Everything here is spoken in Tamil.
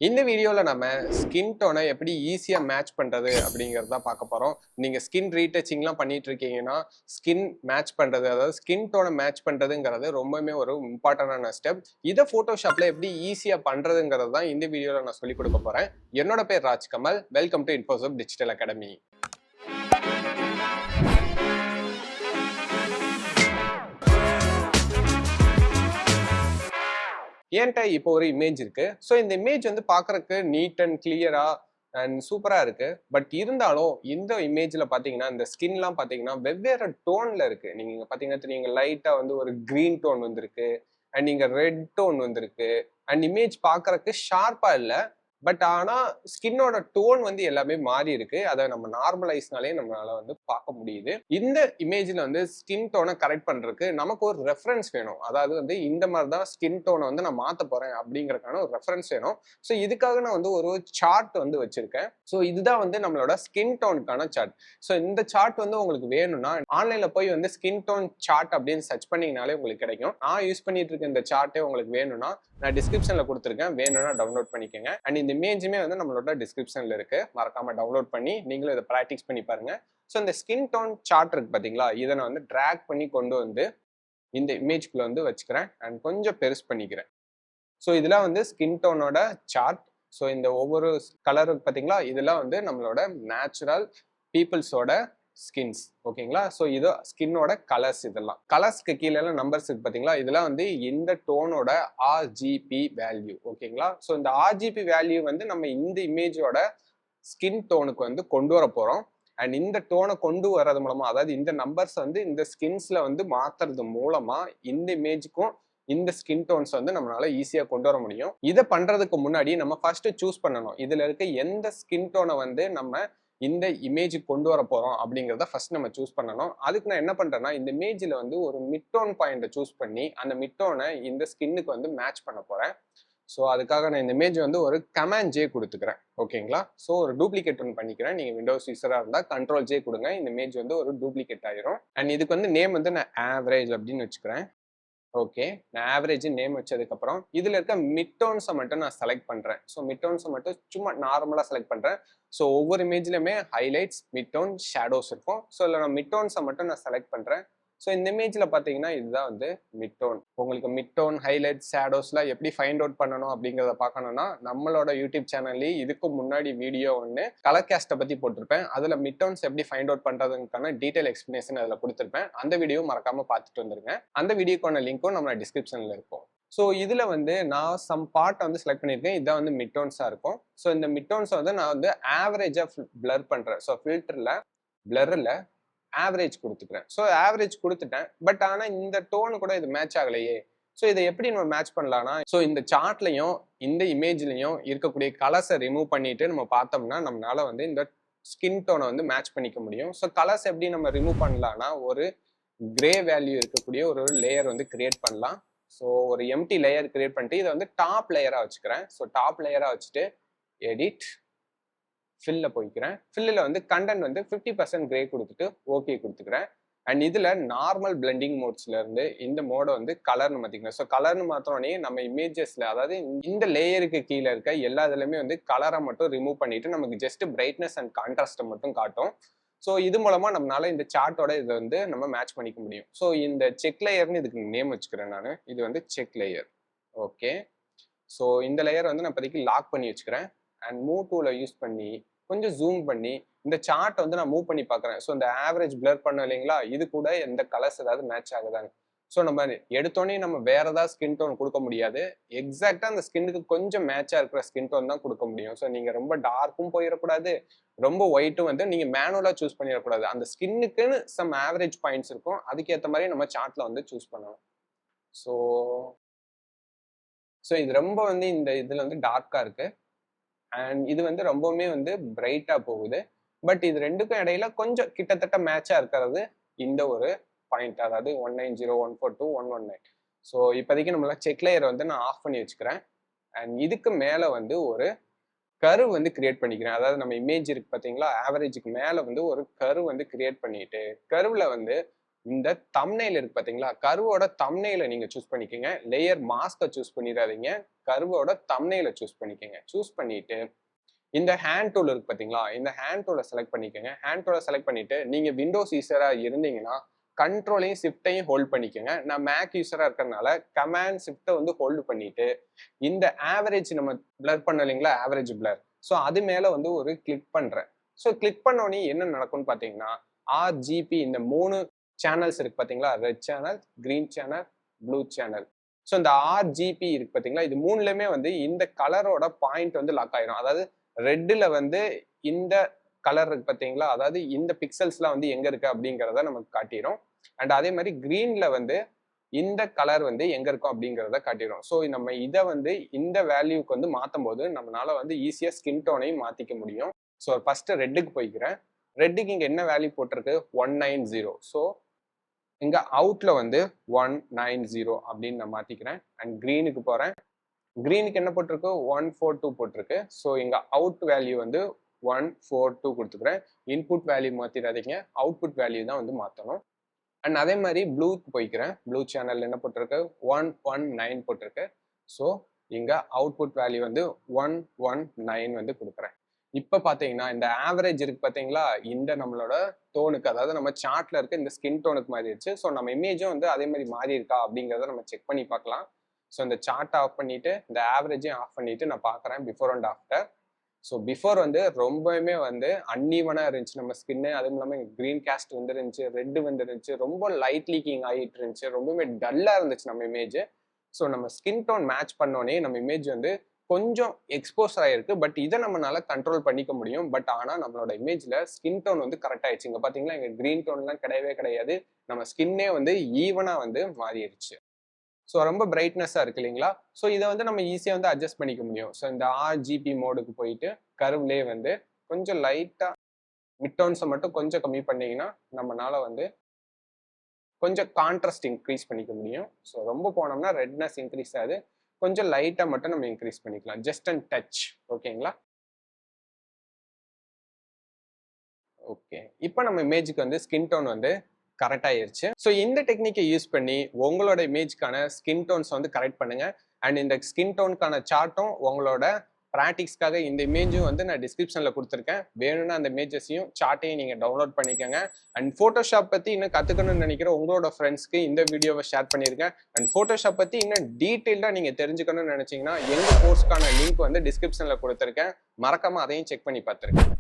இந்த வீடியோல நம்ம ஸ்கின் டோனை எப்படி ஈஸியா மேட்ச் பண்றது அப்படிங்கறத பார்க்க போறோம். நீங்க ஸ்கின் ரீடச்சிங்லாம் பண்ணிட்டு இருக்கீங்கன்னா, ஸ்கின் மேட்ச் பண்றது, அதாவது ஸ்கின் டோனை மேட்ச் பண்றதுங்கிறது ரொம்பவுமே ஒரு இம்பார்ட்டன்டான ஸ்டெப். இதை போட்டோஷாப்ல எப்படி ஈஸியா பண்றதுங்கிறது தான் இந்த வீடியோல நான் சொல்லிக் கொடுக்க போறேன். என்னோட பேர் Rajkamal. Welcome to Infosap digital academy. என்கிட்ட இப்போ ஒரு இமேஜ் இருக்கு. ஸோ இந்த இமேஜ் வந்து பார்க்கறதுக்கு நீட் அண்ட் கிளியரா அண்ட் சூப்பரா இருக்கு. பட் இருந்தாலும் இந்த இமேஜ்ல பாத்தீங்கன்னா இந்த ஸ்கின்லாம் பாத்தீங்கன்னா வெவ்வேறு டோன்ல இருக்கு. நீங்க இங்க பாத்தீங்கன்னா தெரியும், லைட்டா வந்து ஒரு கிரீன் டோன் வந்திருக்கு அண்ட் இங்க ரெட் டோன் வந்திருக்கு. அண்ட் இமேஜ் பார்க்கறதுக்கு ஷார்ப்பா இல்ல. பட் ஆனா ஸ்கின்னோட டோன் வந்து எல்லாமே மாறி இருக்கு. அதை நம்ம நார்மலைஸ்னாலே நம்மளால வந்து பார்க்க முடியுது. இந்த இமேஜ்ல வந்து ஸ்கின் டோனை கரெக்ட் பண்றதுக்கு நமக்கு ஒரு ரெஃபரன்ஸ் வேணும். அதாவது வந்து இந்த மாதிரி தான் ஸ்கின் டோனை வந்து நான் மாத்த போறேன் அப்படிங்கறதுக்கான ஒரு ரெஃபரன்ஸ் வேணும். ஸோ இதுக்காக நான் வந்து ஒரு சார்ட் வந்து வச்சிருக்கேன். ஸோ இதுதான் வந்து நம்மளோட ஸ்கின் டோனுக்கான சார்ட். ஸோ இந்த சார்ட் வந்து உங்களுக்கு வேணும்னா ஆன்லைன்ல போய் வந்து ஸ்கின் டோன் சார்ட் அப்படின்னு சர்ச் பண்ணீங்கனாலே உங்களுக்கு கிடைக்கும். நான் யூஸ் பண்ணிட்டு இருக்க இந்த சார்ட்டே உங்களுக்கு வேணும்னா நான் டிஸ்கிரிப்ஷன்ல கொடுத்துருக்கேன், வேணும்னா டவுன்லோட் பண்ணிக்கோங்க. அண்ட் இந்த இமேஜுமே வந்து நம்மளோட டிஸ்கிரிப்ஷன்ல இருக்கு, மறக்காம டவுன்லோட் பண்ணி நீங்களும் இதை ப்ராக்டிஸ் பண்ணி பாருங்க. ஸோ இந்த ஸ்கின் டோன் சார்ட் இருக்கு பாத்தீங்களா, இதை நான் வந்து ட்ராக் பண்ணி கொண்டு வந்து இந்த இமேஜ்குள்ள வந்து வச்சுக்கிறேன் அண்ட் கொஞ்சம் பெருசு பண்ணிக்கிறேன். ஸோ இதெல்லாம் வந்து ஸ்கின் டோனோட சார்ட். ஸோ இந்த ஒவ்வொரு கலர் பாத்தீங்களா, இதெல்லாம் வந்து நம்மளோட நேச்சுரல் பீப்புள்ஸோட ஸ்கின்ஸ். ஓகேங்களா? ஸோ இது ஸ்கின்னோட கலர்ஸ். இதெல்லாம் கலர்ஸ்க்கு கீழே நம்பர்ஸ் இருக்கு பாத்தீங்களா, இதெல்லாம் வந்து இந்த டோனோட ஆர்ஜிபி வேல்யூ. ஓகேங்களா? ஸோ இந்த ஆர்ஜிபி வேல்யூ வந்து நம்ம இந்த இமேஜோட ஸ்கின் டோனுக்கு வந்து கொண்டு வர போறோம். அண்ட் இந்த டோனை கொண்டு வர்றது மூலமா, அதாவது இந்த நம்பர்ஸ் வந்து இந்த ஸ்கின்ஸ்ல வந்து மாத்துறது மூலமா இந்த இமேஜுக்கும் இந்த ஸ்கின் டோன்ஸ் வந்து நம்மளால ஈஸியா கொண்டு வர முடியும். இதை பண்றதுக்கு முன்னாடி நம்ம ஃபர்ஸ்ட் சூஸ் பண்ணணும், இதுல இருக்க எந்த ஸ்கின் டோனை வந்து நம்ம இந்த இமேஜுக்கு கொண்டு வர போறோம் அப்படிங்கிறத ஃபர்ஸ்ட் நம்ம சூஸ் பண்ணணும். அதுக்கு நான் என்ன பண்றேன்னா, இந்த இமேஜ்ல வந்து ஒரு மிட் டோன் பாயிண்ட்டை சூஸ் பண்ணி அந்த மிட் டோனை இந்த ஸ்கின்னுக்கு வந்து மேட்ச் பண்ண போறேன். ஸோ அதுக்காக நான் இந்த இமேஜ் வந்து ஒரு கமாண்ட் ஜே கொடுத்துக்கிறேன். ஓகேங்களா? ஸோ ஒரு டூப்ளிகேட் ஒன்று பண்ணிக்கிறேன். நீங்கள் விண்டோஸ் யூஸராக இருந்தால் கண்ட்ரோல் ஜே கொடுங்க, இந்த இமேஜ் வந்து ஒரு டூப்ளிகேட் ஆயிரும். அண்ட் இதுக்கு வந்து நேம் வந்து நான் ஆவரேஜ் அப்படின்னு வச்சுக்கிறேன். ஓகே, நான் ஆவரேஜ் நேம் வச்சதுக்கப்புறம் இதில் இருக்க மிட் டோன்ஸை மட்டும் நான் செலக்ட் பண்ணுறேன். ஸோ மிட் டோன்ஸை மட்டும் சும்மா நார்மலாக செலக்ட் பண்ணுறேன். ஸோ ஒவ்வொரு இமேஜ்லையுமே ஹைலைட்ஸ், மிட் டோன், ஷேடோஸ் இருக்கும். ஸோ இதில் நான் மிட் டோன்ஸை மட்டும் நான் செலக்ட் பண்ணுறேன். ஸோ இந்த இமேஜில் பார்த்தீங்கன்னா இதுதான் வந்து மிட் டோன். உங்களுக்கு மிட் டோன், ஹைலைட், ஷேடோஸ்லாம் எப்படி ஃபைண்ட் அவுட் பண்ணணும் அப்படிங்கிறத பார்க்கணும்னா நம்மளோட யூடியூப் சேனல்லேயே இதுக்கு முன்னாடி வீடியோ ஒன்று கலர் கேஸ்ட்டை பற்றி போட்டிருப்பேன். அதில் மிட் டோன்ஸ் எப்படி ஃபைண்ட் அவுட் பண்ணுறதுக்கான டீட்டெயில் எக்ஸ்பிளனேஷன் அதில் கொடுத்துருப்பேன். அந்த வீடியோ மறக்காமல் பார்த்துட்டு வந்துருங்க. அந்த வீடியோக்கான லிங்க்கும் நம்ம டிஸ்கிரிப்ஷனில் இருக்கும். ஸோ இதில் வந்து நான் சம் பார்ட்டை வந்து செலக்ட் பண்ணியிருக்கேன். இதான் வந்து மிட் டோன்ஸாக இருக்கும். ஸோ இந்த மிட் டோன்ஸை வந்து நான் வந்து ஆவரேஜாக பிளர் பண்ணுறேன். ஸோ ஃபில்டரில் பிளரில் ஆவரேஜ் கொடுத்துக்கிறேன். ஸோ ஆவரேஜ் கொடுத்துட்டேன். பட் ஆனால் இந்த டோனு கூட இது மேட்ச் ஆகலையே. ஸோ இதை எப்படி நம்ம மேட்ச் பண்ணலாம்னா, ஸோ இந்த சார்ட்லையும் இந்த இமேஜ்லையும் இருக்கக்கூடிய கலர்ஸை ரிமூவ் பண்ணிட்டு நம்ம பார்த்தோம்னா நம்மளால வந்து இந்த ஸ்கின் டோனை வந்து மேட்ச் பண்ணிக்க முடியும். ஸோ கலர்ஸ் எப்படி நம்ம ரிமூவ் பண்ணலாம்னா, ஒரு கிரே வேல்யூ இருக்கக்கூடிய ஒரு லேயர் வந்து கிரியேட் பண்ணலாம். ஸோ ஒரு எம்டி லேயர் கிரியேட் பண்ணிட்டு இதை வந்து டாப் லேயராக வச்சுக்கிறேன். ஸோ டாப் லேயராக வச்சுட்டு எடிட் ஃபில்ல போய்க்கிறேன். ஃபில்லில் வந்து கண்டென்ட் வந்து 50% கிரே கொடுத்துட்டு ஓகே கொடுத்துக்கிறேன். அண்ட் இதில் நார்மல் பிளெண்டிங் மோட்ஸ்ல இருந்து இந்த மோடை வந்து கலர்னு மாற்றிக்கிறேன். ஸோ கலர்னு மாத்திரனே நம்ம இமேஜஸ்ல, அதாவது இந்த லேயருக்கு கீழே இருக்க எல்லா இதுலையுமே வந்து கலரை மட்டும் ரிமூவ் பண்ணிட்டு நமக்கு ஜஸ்ட் பிரைட்னஸ் அண்ட் கான்ட்ராஸ்ட்டை மட்டும் காட்டும். ஸோ இது மூலமா நம்மளால இந்த சார்ட்டோட இதை வந்து நம்ம மேட்ச் பண்ணிக்க முடியும். ஸோ இந்த செக் லேயர்னு இதுக்கு நேம் வச்சுக்கிறேன் நான். இது வந்து செக் லேயர். ஓகே, ஸோ இந்த லேயர் வந்து நான் இப்போதைக்கு லாக் பண்ணி வச்சுக்கிறேன். அண்ட் மூவ் டூல யூஸ் பண்ணி கொஞ்சம் ஜூம் பண்ணி இந்த சார்ட் வந்து நான் மூவ் பண்ணி பார்க்குறேன். ஸோ இந்த ஆவரேஜ் பிளர் பண்ண இல்லைங்களா, இது கூட எந்த கலர்ஸ் ஏதாவது மேட்ச் ஆகுதாங்க. ஸோ நம்ம எடுத்தோடனே நம்ம வேற ஏதாவது ஸ்கின் டோன் கொடுக்க முடியாது. எக்ஸாக்டா அந்த ஸ்கின்னுக்கு கொஞ்சம் மேட்சா இருக்கிற ஸ்கின் டோன் தான் கொடுக்க முடியும். ஸோ நீங்க ரொம்ப டார்க்கும் போயிடக்கூடாது, ரொம்ப ஒயிட்டும் வந்து நீங்க மேனுவலா சூஸ் பண்ணிடக்கூடாது. அந்த ஸ்கின்னுக்குன்னு சம் ஆவரேஜ் பாயிண்ட்ஸ் இருக்கும், அதுக்கேற்ற மாதிரி நம்ம சார்ட்ல வந்து சூஸ் பண்ணணும். ஸோ இது ரொம்ப வந்து இந்த இதுல வந்து டார்க்கா இருக்கு அண்ட் இது வந்து ரொம்பவுமே வந்து பிரைட்டா போகுது. பட் இது ரெண்டுக்கும் இடையில கொஞ்சம் கிட்டத்தட்ட மேட்சா இருக்கிறது இந்த ஒரு பாயிண்ட், அதாவது 190.142.119. ஸோ இப்போதைக்கு நம்மள செக் லேயர் வந்து நான் ஆஃப் பண்ணி வச்சுக்கிறேன். அண்ட் இதுக்கு மேல வந்து ஒரு கர்வ் வந்து கிரியேட் பண்ணிக்கிறேன். அதாவது நம்ம இமேஜ் இருக்கு பார்த்தீங்களா, ஆவரேஜுக்கு மேல வந்து ஒரு கர்வ் வந்து கிரியேட் பண்ணிட்டு கர்வ்ல வந்து இந்த தம்ப்நெயில் இருக்கு பாத்தீங்களா, கர்வோட தம்ப்நெயிலை நீங்க சூஸ் பண்ணிக்கோங்க. லேயர் மாஸ்கை சூஸ் பண்ணிடாதீங்க. கர்வோட தம்ப்நெயிலை சூஸ் பண்ணிக்கோங்க. சூஸ் பண்ணிட்டு இந்த ஹேண்ட் டூல் இருக்கு பாத்தீங்களா, இந்த ஹேண்ட் டூலை செலக்ட் பண்ணிக்கோங்க. ஹேண்ட் டூலை செலக்ட் பண்ணிட்டு நீங்க விண்டோஸ் யூசரா இருந்தீங்கன்னா கண்ட்ரோலையும் ஷிஃப்டையும் ஹோல்ட் பண்ணிக்கோங்க. நான் மேக் யூசரா இருக்கிறதுனால கமாண்ட் ஷிஃப்ட்டை வந்து ஹோல்டு பண்ணிட்டு இந்த ஆவரேஜ் நம்ம பிளர் பண்ண இல்லைங்களா, ஆவரேஜ் பிளர். ஸோ அது மேல வந்து ஒரு கிளிக் பண்றேன். ஸோ கிளிக் பண்ணோடனே என்ன நடக்கும்னு பாத்தீங்கன்னா ஆர்ஜிபி இந்த 3 சேனல்ஸ் இருக்கு பாத்தீங்களா, red channel, green channel, blue channel. So இந்த ஆர்ஜிபி இருக்கு பாத்தீங்களா, இது மூணுலயுமே வந்து இந்த கலரோட பாயிண்ட் வந்து லாக் ஆயிரும். அதாவது ரெட்ல வந்து இந்த கலர் இருக்கு பாத்தீங்களா, அதாவது இந்த பிக்சல்ஸ்லாம் வந்து எங்க இருக்கு அப்படிங்கிறத நமக்கு காட்டிடும். அண்ட் அதே மாதிரி கிரீன்ல வந்து இந்த கலர் வந்து எங்க இருக்கும் அப்படிங்கிறத காட்டிடும். ஸோ நம்ம இதை வந்து இந்த வேல்யூக்கு வந்து மாற்றும் போது நம்மளால வந்து ஈஸியா ஸ்கின் டோனையும் மாத்திக்க முடியும். ஸோ ஃபர்ஸ்ட் ரெட்டுக்கு போய்க்கிறேன். ரெட்டுக்கு இங்க என்ன வேல்யூ போட்டிருக்கு, 190. ஸோ இங்க அவுட்ல வந்து 190 அப்படின்னு நான் மாத்திக்கிறேன். அண்ட் கிரீனுக்கு போறேன். கிரீனுக்கு என்ன போட்டிருக்கு, 142 போட்டிருக்கு. ஸோ இங்க அவுட் வேல்யூ வந்து 142 கொடுத்துக்கிறேன். இன்புட் வேல்யூ மாத்திடாதீங்க, அவுட்புட் வேல்யூ தான் வந்து மாற்றணும். அண்ட் அதே மாதிரி ப்ளூக்கு போய்க்கிறேன். ப்ளூ சேனல் என்ன போட்டிருக்கு, 119 போட்டிருக்கு. ஸோ இங்க அவுட்புட் வேல்யூ வந்து 119 வந்து கொடுக்குறேன். இப்போ பார்த்தீங்கன்னா இந்த ஆவரேஜ் இருக்கு பார்த்தீங்களா, இந்த நம்மளோட டோனுக்கு, அதாவது நம்ம சார்ட்ல இருக்க இந்த ஸ்கின் டோனுக்கு மாறிடுச்சு. ஸோ நம்ம இமேஜும் வந்து அதே மாதிரி மாறி இருக்கா அப்படிங்கிறத நம்ம செக் பண்ணி பார்க்கலாம். ஸோ இந்த சார்ட் ஆஃப் பண்ணிட்டு இந்த ஆவரேஜையும் ஆஃப் பண்ணிட்டு நான் பார்க்குறேன் before and after. So before வந்து ரொம்பவுமே வந்து அன்ஈவனாக இருந்துச்சு நம்ம ஸ்கின்னு. அதுவும் இல்லாமல் கிரீன் கேஸ்ட் வந்துருந்துச்சு, ரெட்டு வந்துருந்துச்சு, ரொம்ப லைட் லீக்கிங் ஆகிட்டு இருந்துச்சு, ரொம்பவே டல்லாக இருந்துச்சு நம்ம இமேஜ். ஸோ நம்ம ஸ்கின் டோன் மேட்ச் பண்ணோடனே நம்ம இமேஜ் வந்து கொஞ்சம் எக்ஸ்போஸ் ஆயிருக்கு. பட் இதை நம்மளால கண்ட்ரோல் பண்ணிக்க முடியும். பட் ஆனால் நம்மளோட இமேஜ்ல ஸ்கின் டோன் வந்து கரெக்ட் ஆயிடுச்சு. இங்க பாத்தீங்களா, இங்க கிரீன் டோன்லாம் கிடையவே கிடையாது. நம்ம ஸ்கின்னே வந்து ஈவனா வந்து மாறிடுச்சு. ஸோ ரொம்ப பிரைட்னஸா இருக்கு இல்லைங்களா. ஸோ இதை வந்து நம்ம ஈஸியா வந்து அட்ஜஸ்ட் பண்ணிக்க முடியும். ஸோ இந்த ஆர்ஜிபி மோடுக்கு போயிட்டு கர்வ்லேயே வந்து கொஞ்சம் லைட்டா மிட் டோன்ஸை மட்டும் கொஞ்சம் கம்மி பண்ணீங்கன்னா நம்மளால வந்து கொஞ்சம் கான்ட்ராஸ்ட் இன்க்ரீஸ் பண்ணிக்க முடியும். ஸோ ரொம்ப போனோம்னா ரெட்னஸ் இன்க்ரீஸ் ஆகுது. கொஞ்சம் லைட்டா மட்டும் நம்ம இன்க்ரீஸ் பண்ணிக்கலாம், ஜஸ்ட் அண்ட் டச். ஓகேங்களா. ஓகே, இப்போ நம்ம இமேஜுக்கு வந்து ஸ்கின் டோன் வந்து கரெக்ட் ஆயிருச்சு. ஸோ இந்த டெக்னிக்கை யூஸ் பண்ணி உங்களோட இமேஜ்க்கான ஸ்கின் டோன்ஸ் வந்து கரெக்ட் பண்ணுங்க. அண்ட் இந்த ஸ்கின் டோனுக்கான சார்ட்டும் உங்களோட ப்ராக்டிக்ஸ்க்காக இந்த இமேஜும் வந்து நான் டிஸ்கிரிப்ஷன்ல கொடுத்துருக்கேன். வேணும்னா அந்த இமேஜஸையும் சார்ட்டையும் நீங்க டவுன்லோட் பண்ணிக்கோங்க. அண்ட் ஃபோட்டோஷாப் பத்தி இன்னும் கத்துக்கணும்னு நினைக்கிற உங்களோட ஃப்ரெண்ட்ஸ்க்கு இந்த வீடியோவை ஷேர் பண்ணிருங்க. அண்ட் ஃபோட்டோஷாப் பத்தி இன்னும் டீட்டெயிலா நீங்க தெரிஞ்சுக்கணும்னு நினைச்சீங்கன்னா எங்க கோர்ஸ்க்கான லிங்க் வந்து டிஸ்கிரிப்ஷன்ல கொடுத்துருக்கேன். மறக்காம அதையும் செக் பண்ணி பார்த்துருக்கேன்.